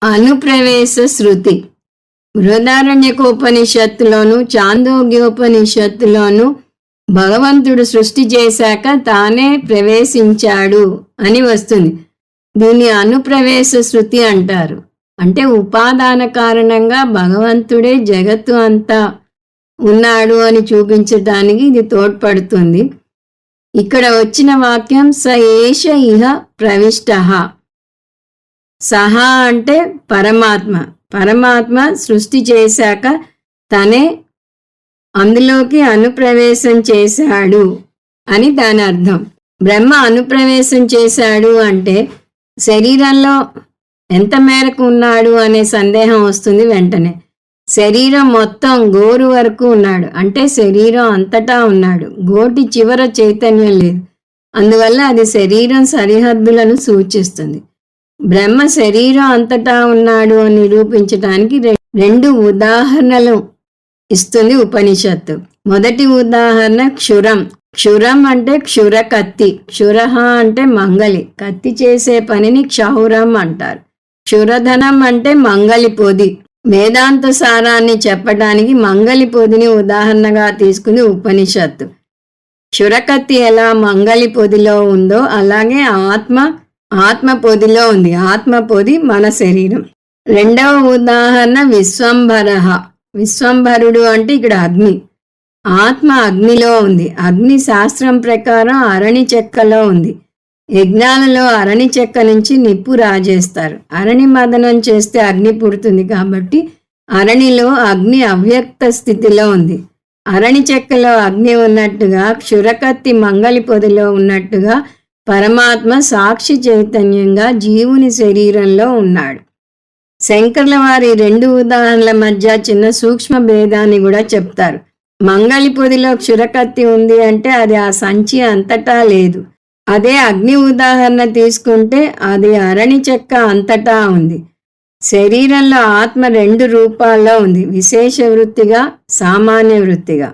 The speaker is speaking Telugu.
అనుప్రవేశ శృతి బృహదారణ్యకోపనిషత్తులోను చాందోగ్యోపనిషత్తులోను భగవంతుడు సృష్టి చేశాక తానే ప్రవేశించాడు అని వస్తుంది. దీన్ని అనుప్రవేశ శృతి అంటారు. అంటే ఉపాదాన కారణంగా భగవంతుడే జగత్తు అంతా ఉన్నాడు అని చూపించడానికి ఇది తోడ్పడుతుంది. ఇక్కడ వచ్చిన వాక్యం స ఏష ఇహ ప్రవిష్టః. సహా అంటే పరమాత్మ. పరమాత్మ సృష్టి చేశాక తనే అందులోకి అనుప్రవేశం చేశాడు అని దాని అర్థం. బ్రహ్మ అనుప్రవేశం చేశాడు అంటే శరీరంలో ఎంత మేరకు ఉన్నాడు అనే సందేహం వస్తుంది వెంటనే. శరీరం మొత్తం గోరు వరకు ఉన్నాడు అంటే శరీరం అంతటా ఉన్నాడు. గోటి చివర చైతన్యం లేదు, అందువల్ల అది శరీరం సరిహద్దులను సూచిస్తుంది. బ్రహ్మ శరీరం అంతటా ఉన్నాడు అని నిరూపించడానికి రెండు ఉదాహరణలు ఇస్తుంది ఉపనిషత్తు. మొదటి ఉదాహరణ క్షురం. క్షురం అంటే క్షుర కత్తి. క్షురహ అంటే మంగలి. కత్తి చేసే పనిని క్షౌరం అంటారు. క్షురధనం అంటే మంగలి పొది. వేదాంత సారాన్ని చెప్పడానికి మంగలి పొదిని ఉదాహరణగా తీసుకుంది ఉపనిషత్తు. క్షురకత్తి ఎలా మంగలి పొదిలో ఉందో అలాగే ఆత్మ పొదిలో ఉంది. ఆత్మ పొది మన శరీరం. రెండవ ఉదాహరణ విశ్వంభరః. విశ్వంభరుడు అంటే ఇక్కడ అగ్ని. ఆత్మ అగ్నిలో ఉంది. అగ్ని శాస్త్రం ప్రకారం అరణి చెక్కలో ఉంది. యజ్ఞాలలో అరణి చెక్క నుంచి నిప్పు రాజేస్తారు. అరణి మదనం చేస్తే అగ్ని పుడుతుంది కాబట్టి అరణిలో అగ్ని అవ్యక్త స్థితిలో ఉంది. అరణి చెక్కలో అగ్ని ఉన్నట్టుగా క్షురకత్తి మంగలి పొదిలో ఉన్నట్టుగా పరమాత్మ సాక్షి చైతన్యంగా జీవుని శరీరంలో ఉన్నాడు. శంకర్ల వారి రెండు ఉదాహరణల మధ్య చిన్న సూక్ష్మ భేదాన్ని కూడా చెప్తారు. మంగళి పొదిలో క్షురకత్తి ఉంది అంటే అది ఆ సంచి అంతటా లేదు. అదే అగ్ని ఉదాహరణ తీసుకుంటే అది అరణి చెక్క అంతటా ఉంది. శరీరంలో ఆత్మ రెండు రూపాల్లో ఉంది, విశేష వృత్తిగా, సామాన్య వృత్తిగా.